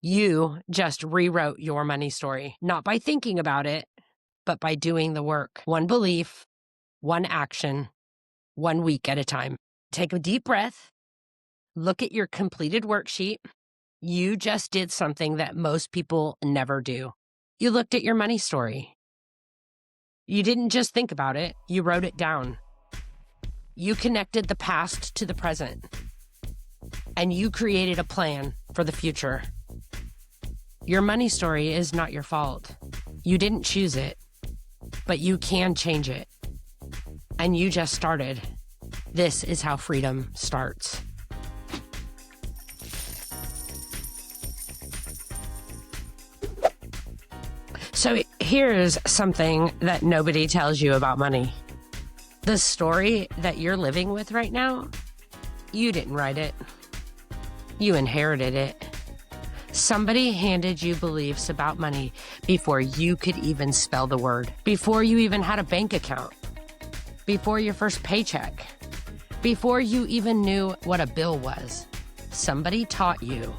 You just rewrote your money story, not by thinking about it, but by doing the work. One belief, one action, 1 week at a time. Take a deep breath. Look at your completed worksheet. You just did something that most people never do. You looked at your money story. You didn't just think about it, you wrote it down. You connected the past to the present, and you created a plan for the future. Your money story is not your fault. You didn't choose it, but you can change it. And you just started. This is how freedom starts. So here's something that nobody tells you about money. The story that you're living with right now, you didn't write it. You inherited it. Somebody handed you beliefs about money before you could even spell the word, before you even had a bank account, before your first paycheck, before you even knew what a bill was. Somebody taught you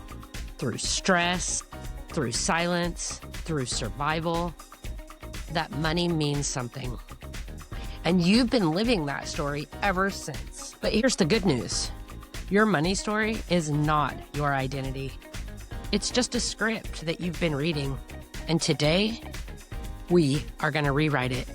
through stress, through silence, through survival, that money means something. And you've been living that story ever since. But here's the good news. Your money story is not your identity. It's just a script that you've been reading. And today, we are going to rewrite it.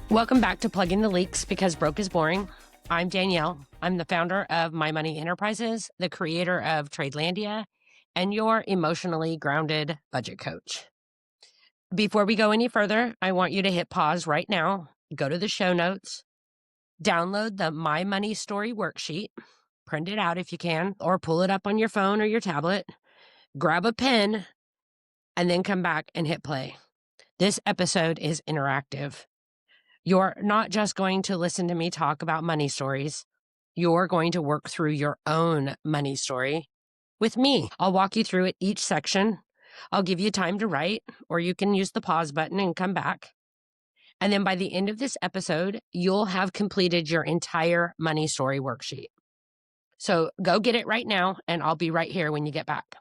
Welcome back to Plugging the Leaks Because Broke is Boring. I'm Danielle. I'm the founder of My Money Enterprises, the creator of Tradelandia, and your emotionally grounded budget coach. Before we go any further, I want you to hit pause right now, go to the show notes, download the My Money Story worksheet, print it out if you can, or pull it up on your phone or your tablet, grab a pen, and then come back and hit play. This episode is interactive. You're not just going to listen to me talk about money stories. You're going to work through your own money story with me. I'll walk you through it each section. I'll give you time to write, or you can use the pause button and come back. And then by the end of this episode, you'll have completed your entire money story worksheet. So go get it right now, and I'll be right here when you get back.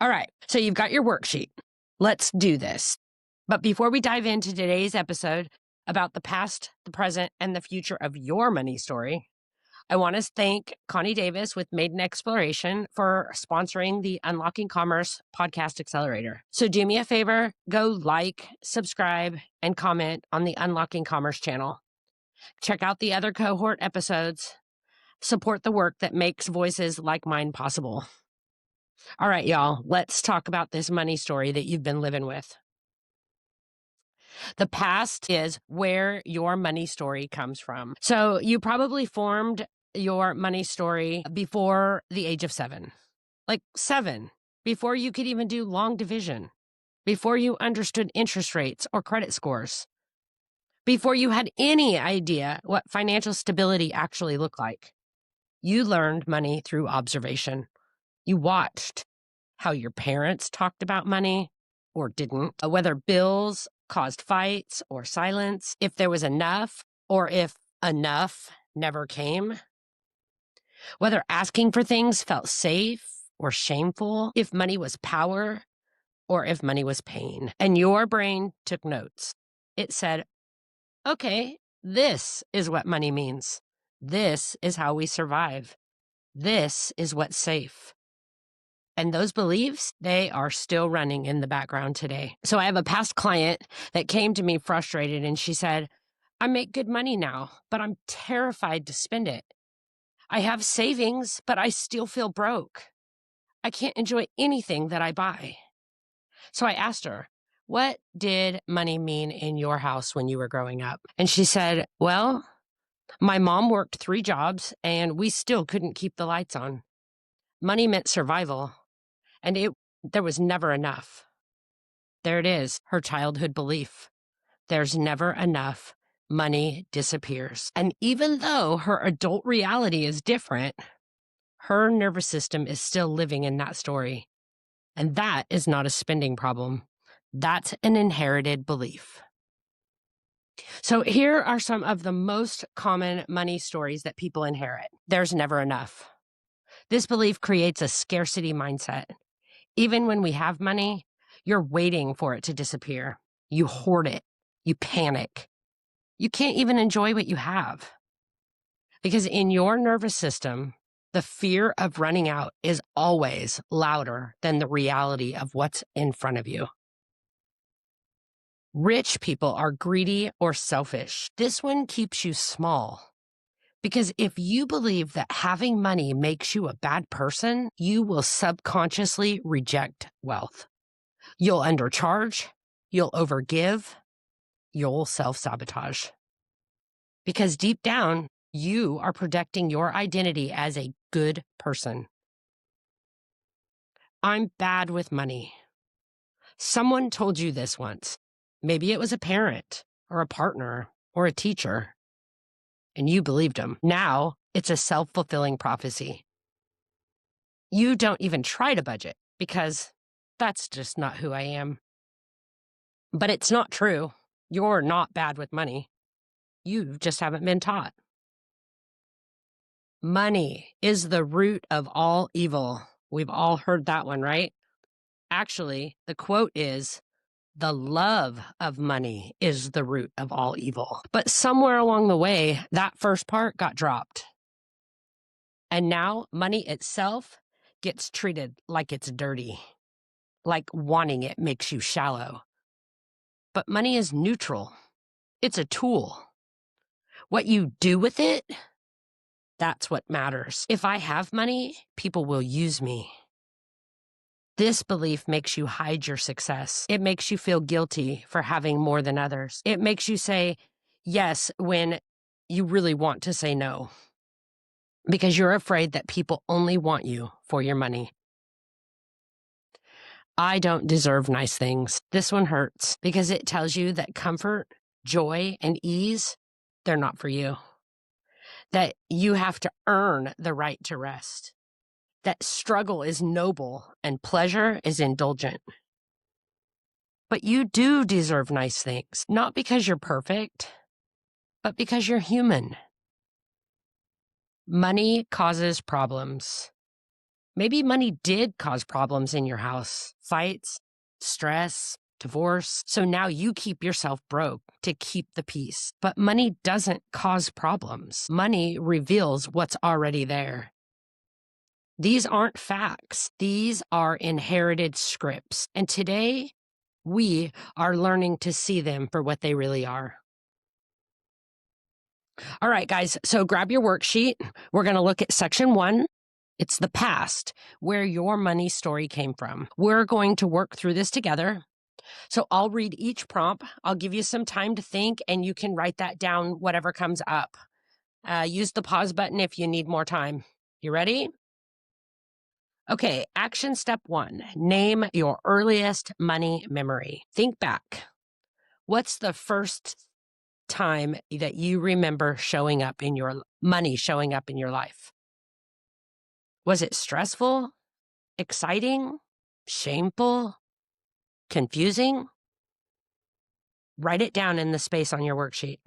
All right, so you've got your worksheet. Let's do this. But before we dive into today's episode about the past, the present, and the future of your money story, I want to thank Connie Davis with Maiden Exploration for sponsoring the Unlocking Commerce Podcast Accelerator. So do me a favor, go like, subscribe, and comment on the Unlocking Commerce channel. Check out the other cohort episodes. Support the work that makes voices like mine possible. All right, y'all, let's talk about this money story that you've been living with. The past is where your money story comes from. So you probably formed your money story before the age of 7. Like 7, before you could even do long division, before you understood interest rates or credit scores, before you had any idea what financial stability actually looked like. You learned money through observation. You watched how your parents talked about money or didn't, whether bills caused fights or silence, if there was enough or if enough never came, whether asking for things felt safe or shameful, if money was power or if money was pain. And your brain took notes. It said, okay, this is what money means. This is how we survive. This is what's safe. And those beliefs, they are still running in the background today. So I have a past client that came to me frustrated, and she said, I make good money now, but I'm terrified to spend it. I have savings, but I still feel broke. I can't enjoy anything that I buy. So I asked her, what did money mean in your house when you were growing up? And she said, well, my mom worked 3 jobs and we still couldn't keep the lights on. Money meant survival. And there was never enough. There it is, her childhood belief. There's never enough. Money disappears. And even though her adult reality is different, her nervous system is still living in that story. And that is not a spending problem. That's an inherited belief. So here are some of the most common money stories that people inherit. There's never enough. This belief creates a scarcity mindset. Even when we have money, you're waiting for it to disappear. You hoard it. You panic. You can't even enjoy what you have. Because in your nervous system, the fear of running out is always louder than the reality of what's in front of you. Rich people are greedy or selfish. This one keeps you small. Because if you believe that having money makes you a bad person, you will subconsciously reject wealth. You'll undercharge, you'll overgive, you'll self-sabotage. Because deep down, you are protecting your identity as a good person. I'm bad with money. Someone told you this once. Maybe it was a parent or a partner or a teacher, and you believed them. Now it's a self-fulfilling prophecy. You don't even try to budget because that's just not who I am. But it's not true. You're not bad with money. You just haven't been taught. Money is the root of all evil. We've all heard that one, right? Actually, the quote is, "The love of money is the root of all evil." But somewhere along the way, that first part got dropped. And now money itself gets treated like it's dirty, like wanting it makes you shallow. But money is neutral. It's a tool. What you do with it, that's what matters. If I have money, people will use me. This belief makes you hide your success. It makes you feel guilty for having more than others. It makes you say yes when you really want to say no, because you're afraid that people only want you for your money. I don't deserve nice things. This one hurts because it tells you that comfort, joy, and ease, they're not for you. That you have to earn the right to rest. That struggle is noble and pleasure is indulgent. But you do deserve nice things, not because you're perfect, but because you're human. Money causes problems. Maybe money did cause problems in your house, fights, stress, divorce. So now you keep yourself broke to keep the peace. But money doesn't cause problems. Money reveals what's already there. These aren't facts. These are inherited scripts. And today, we are learning to see them for what they really are. All right, guys, so grab your worksheet. We're going to look at section 1. It's the past, where your money story came from. We're going to work through this together. So I'll read each prompt. I'll give you some time to think, and you can write that down, whatever comes up. Use the pause button if you need more time. You ready? Okay, action step 1. Name your earliest money memory. Think back. What's the first time that you remember showing up in your money showing up in your life? Was it stressful, exciting, shameful, confusing? Write it down in the space on your worksheet.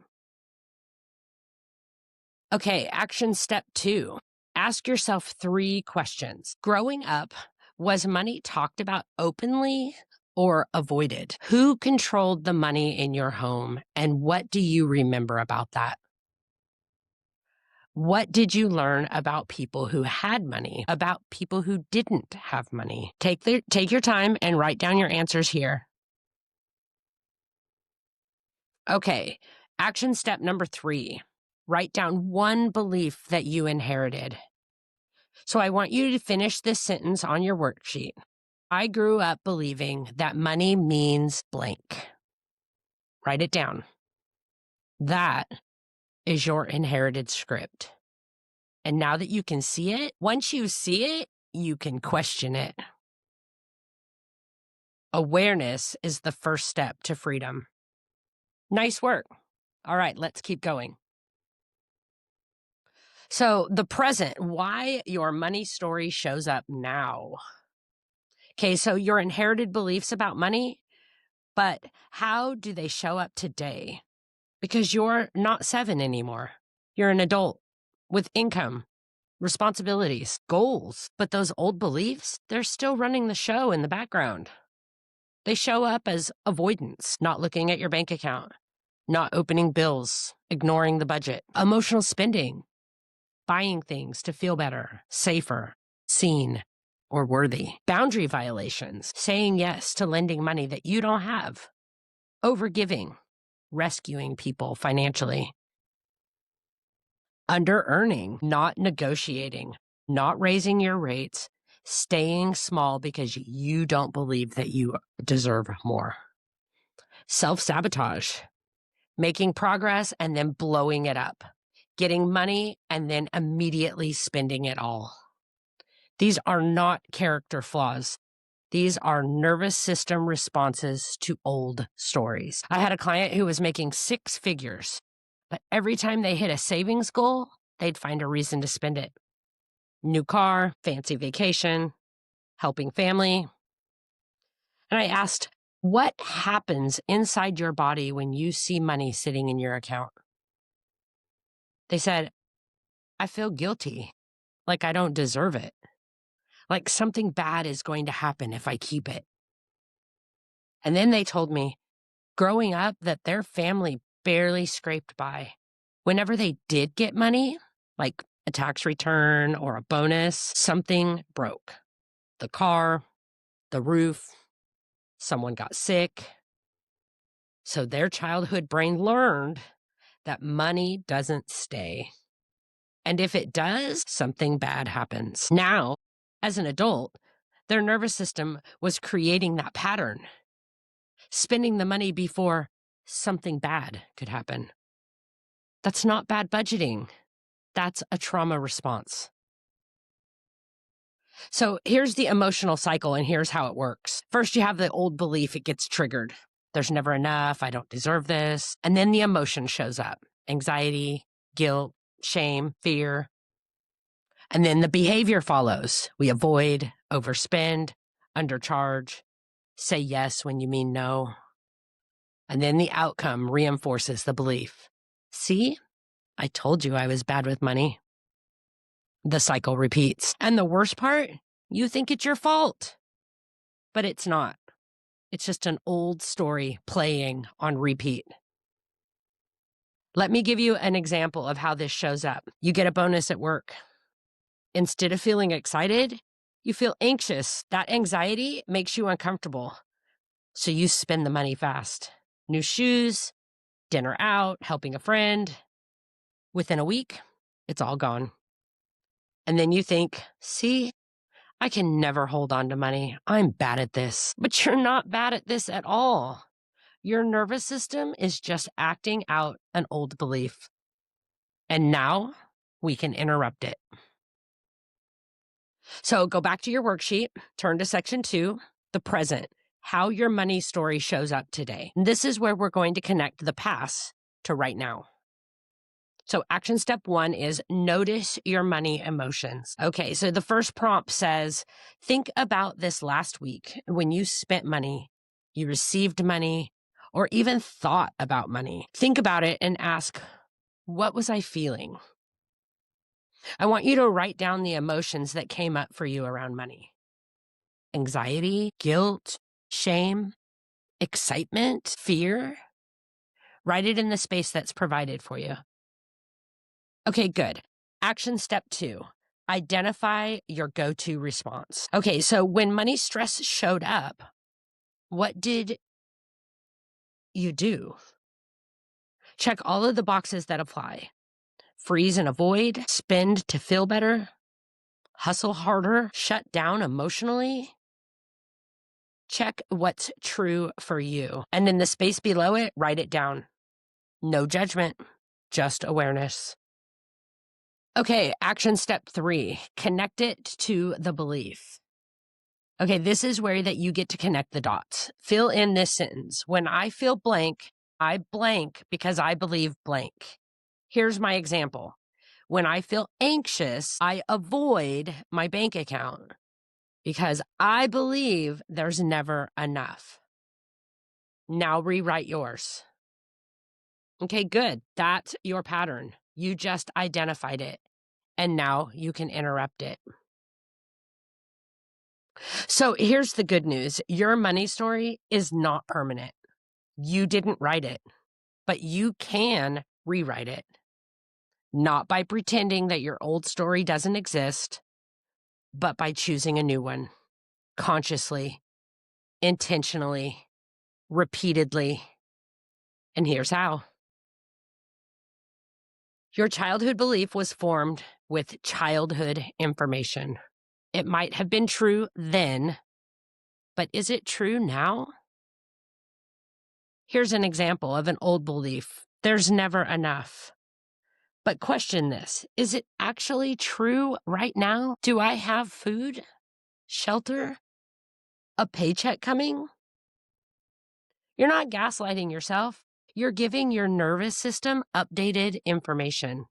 Okay, action step 2. Ask yourself 3 questions. Growing up, was money talked about openly or avoided? Who controlled the money in your home, and what do you remember about that? What did you learn about people who had money, about people who didn't have money? Take your time and write down your answers here. Okay, action step number 3. Write down one belief that you inherited. So I want you to finish this sentence on your worksheet. I grew up believing that money means blank. Write it down. That is your inherited script. And now that you can see it, once you see it, you can question it. Awareness is the first step to freedom. Nice work. All right, let's keep going. So the present, why your money story shows up now. Okay, so your inherited beliefs about money, but how do they show up today? Because you're not 7 anymore. You're an adult with income. responsibilities, goals. But those old beliefs, they're still running the show in the background. They show up as avoidance, not looking at your bank account, not opening bills, ignoring the budget, emotional spending, buying things to feel better, safer, seen, or worthy, boundary violations, saying yes to lending money that you don't have, overgiving, rescuing people financially, under earning, not negotiating, not raising your rates, staying small because you don't believe that you deserve more, self-sabotage, making progress and then blowing it up, getting money and then immediately spending it all. These are not character flaws. These are nervous system responses to old stories. I had a client who was making 6 figures, but every time they hit a savings goal, they'd find a reason to spend it. New car, fancy vacation, helping family. And I asked, what happens inside your body when you see money sitting in your account? They said, I feel guilty, like I don't deserve it, like something bad is going to happen if I keep it. And then they told me, growing up, that their family barely scraped by. Whenever they did get money, like a tax return or a bonus, something broke. The car, the roof, someone got sick. So their childhood brain learned that money doesn't stay. And if it does, something bad happens. Now, as an adult, their nervous system was creating that pattern, spending the money before something bad could happen. That's not bad budgeting. That's a trauma response. So here's the emotional cycle, and here's how it works. First, you have the old belief, it gets triggered. There's never enough, I don't deserve this. And then the emotion shows up, anxiety, guilt, shame, fear. And then the behavior follows. We avoid, overspend, undercharge, say yes when you mean no. And then the outcome reinforces the belief. See, I told you I was bad with money. The cycle repeats. And the worst part, you think it's your fault, but it's not. It's just an old story playing on repeat. Let me give you an example of how this shows up. You get a bonus at work. Instead of feeling excited, you feel anxious. That anxiety makes you uncomfortable. So you spend the money fast. New shoes, dinner out, helping a friend. Within a week, it's all gone. And then you think, see, I can never hold on to money. I'm bad at this. But you're not bad at this at all. Your nervous system is just acting out an old belief. And now we can interrupt it. So go back to your worksheet, turn to section 2, the present, how your money story shows up today. And this is where we're going to connect the past to right now. So action step 1 is notice your money emotions. Okay, so the first prompt says, think about this last week when you spent money, you received money, or even thought about money. Think about it and ask, what was I feeling? I want you to write down the emotions that came up for you around money. Anxiety, guilt, shame, excitement, fear. Write it in the space that's provided for you. Okay, good. Action step 2, identify your go-to response. Okay, so when money stress showed up, what did you do? Check all of the boxes that apply. Freeze and avoid, spend to feel better, hustle harder, shut down emotionally. Check what's true for you. And in the space below it, write it down. No judgment, just awareness. Okay, action step 3, connect it to the belief. Okay, this is where that you get to connect the dots. Fill in this sentence. When I feel blank, I blank because I believe blank. Here's my example. When I feel anxious, I avoid my bank account because I believe there's never enough. Now rewrite yours. Okay, good. That's your pattern. You just identified it. and now you can interrupt it. So here's the good news. Your money story is not permanent. You didn't write it, but you can rewrite it. Not by pretending that your old story doesn't exist, but by choosing a new one consciously, intentionally, repeatedly. And here's how. Your childhood belief was formed with childhood information. It might have been true then, but is it true now? Here's an example of an old belief. There's never enough. But question this, is it actually true right now? Do I have food, shelter, a paycheck coming? You're not gaslighting yourself. You're giving your nervous system updated information.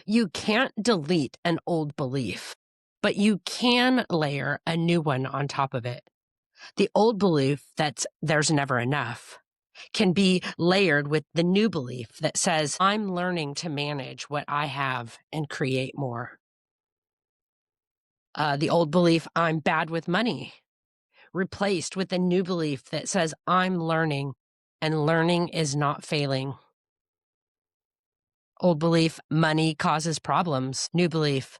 You can't delete an old belief, but you can layer a new one on top of it. The old belief that there's never enough can be layered with the new belief that says, I'm learning to manage what I have and create more. The old belief, I'm bad with money, replaced with a new belief that says, I'm learning and learning is not failing. Old belief, money causes problems. New belief,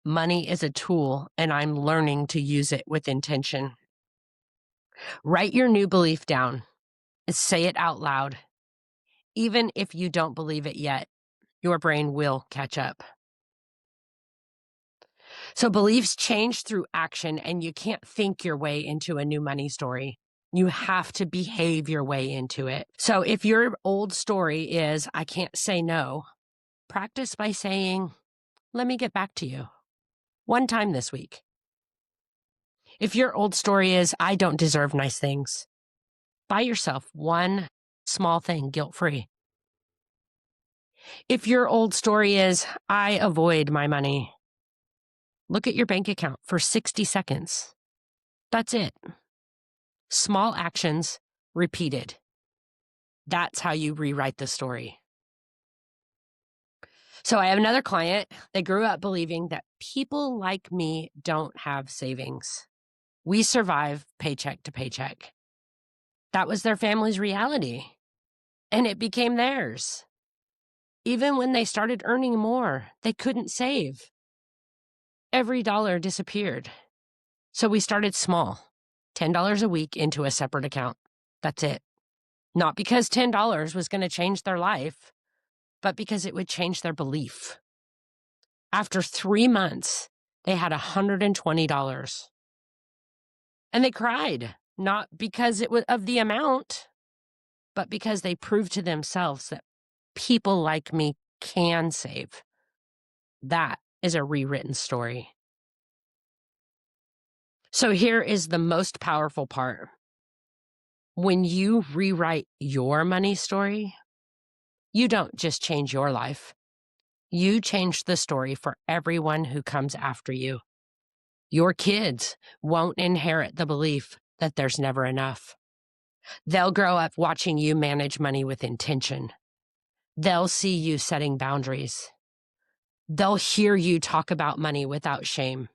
money is a tool and I'm learning to use it with intention. Write your new belief down and say it out loud. Even if you don't believe it yet, your brain will catch up. So beliefs change through action, and you can't think your way into a new money story. You have to behave your way into it. So if your old story is, I can't say no, practice by saying, let me get back to you one time this week. If your old story is, I don't deserve nice things, buy yourself one small thing guilt-free. If your old story is, I avoid my money, look at your bank account for 60 seconds. That's it. Small actions repeated. That's how you rewrite the story. So I have another client. They grew up believing that people like me don't have savings. We survive paycheck to paycheck. That was their family's reality, and it became theirs. Even when they started earning more, they couldn't save. Every dollar disappeared. So we started small, $10 a week into a separate account. That's it. Not because $10 was going to change their life, but because it would change their belief. After 3 months, they had $120. And they cried, not because it was of the amount, but because they proved to themselves that people like me can save. That is a rewritten story. So here is the most powerful part. When you rewrite your money story, you don't just change your life. You change the story for everyone who comes after you. Your kids won't inherit the belief that there's never enough. They'll grow up watching you manage money with intention. They'll see you setting boundaries. They'll hear you talk about money without shame.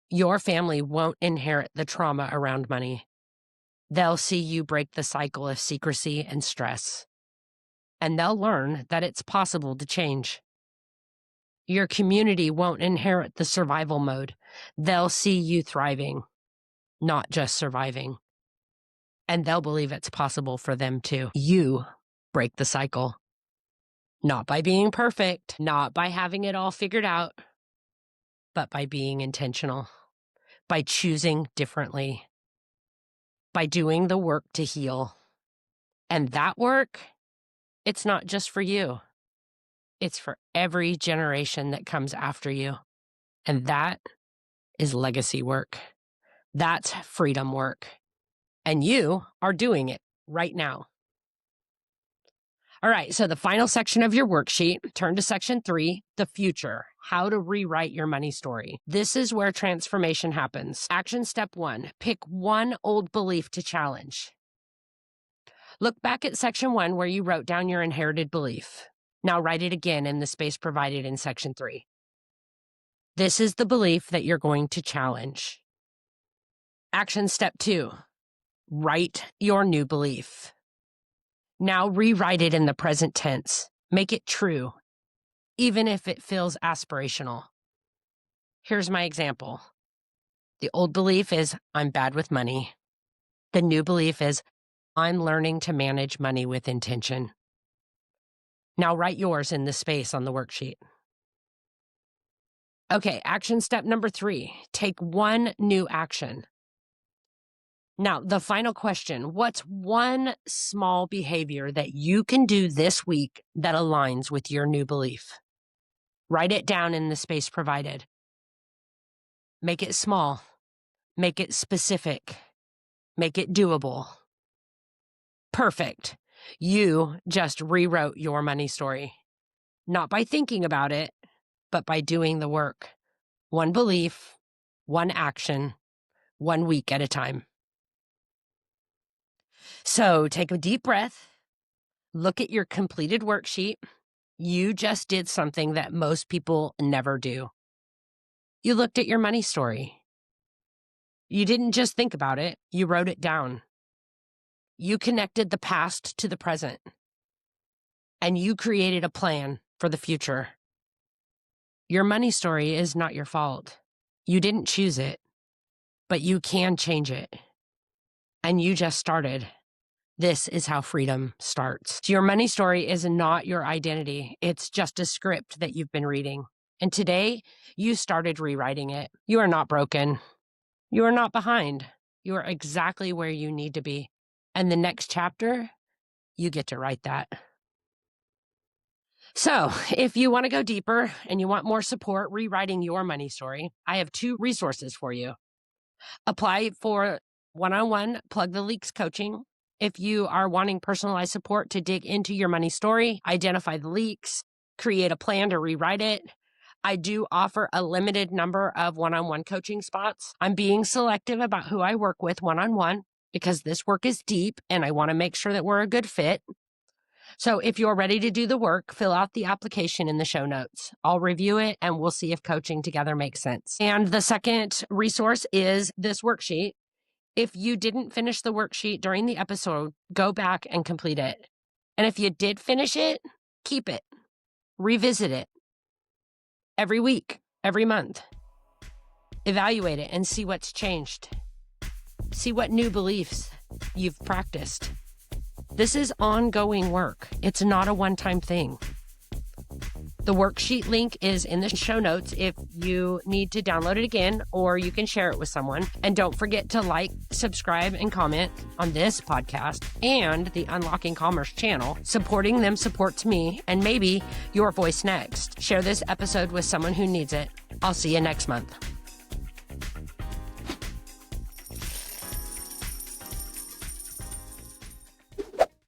Your family won't inherit the trauma around money. They'll see you break the cycle of secrecy and stress. And they'll learn that it's possible to change. Your community won't inherit the survival mode. They'll see you thriving, not just surviving. And they'll believe it's possible for them too. You break the cycle. Not by being perfect, not by having it all figured out, but by being intentional, by choosing differently, by doing the work to heal. And that work, it's not just for you. It's for every generation that comes after you. And that is legacy work. That's freedom work. And you are doing it right now. All right, so the final section of your worksheet, turn to section 3, the future, how to rewrite your money story. This is where transformation happens. Action step 1, pick one old belief to challenge. Look back at section 1 where you wrote down your inherited belief. Now write it again in the space provided in section 3. This is the belief that you're going to challenge. Action step 2, write your new belief. Now rewrite it in the present tense. Make it true, even if it feels aspirational. Here's my example. The old belief is, I'm bad with money. The new belief is, I'm learning to manage money with intention. Now write yours in the space on the worksheet. Okay, action step number 3, take one new action. Now, the final question, what's one small behavior that you can do this week that aligns with your new belief? Write it down in the space provided. Make it small. Make it specific. Make it doable. Perfect. You just rewrote your money story. Not by thinking about it, but by doing the work. One belief, one action, 1 week at a time. So take a deep breath. Look at your completed worksheet. You just did something that most people never do. You looked at your money story. You didn't just think about it, you wrote it down. You connected the past to the present. And you created a plan for the future. Your money story is not your fault. You didn't choose it, but you can change it. And you just started. This is how freedom starts. Your money story is not your identity. It's just a script that you've been reading. And today, you started rewriting it. You are not broken. You are not behind. You are exactly where you need to be. And the next chapter, you get to write that. So, if you want to go deeper and you want more support rewriting your money story, I have 2 resources for you. Apply for one-on-one Plug the Leaks coaching. If you are wanting personalized support to dig into your money story, identify the leaks, create a plan to rewrite it, I do offer a limited number of one-on-one coaching spots. I'm being selective about who I work with one-on-one because this work is deep and I want to make sure that we're a good fit. So if you're ready to do the work, fill out the application in the show notes. I'll review it and we'll see if coaching together makes sense. And the second resource is this worksheet. If you didn't finish the worksheet during the episode, go back and complete it. And if you did finish it, keep it. Revisit it. Every week, every month. Evaluate it and see what's changed. See what new beliefs you've practiced. This is ongoing work. It's not a one-time thing. The worksheet link is in the show notes if you need to download it again, or you can share it with someone. And don't forget to like, subscribe, and comment on this podcast and the Unlocking Commerce channel. Supporting them supports me and maybe your voice next. Share this episode with someone who needs it. I'll see you next month.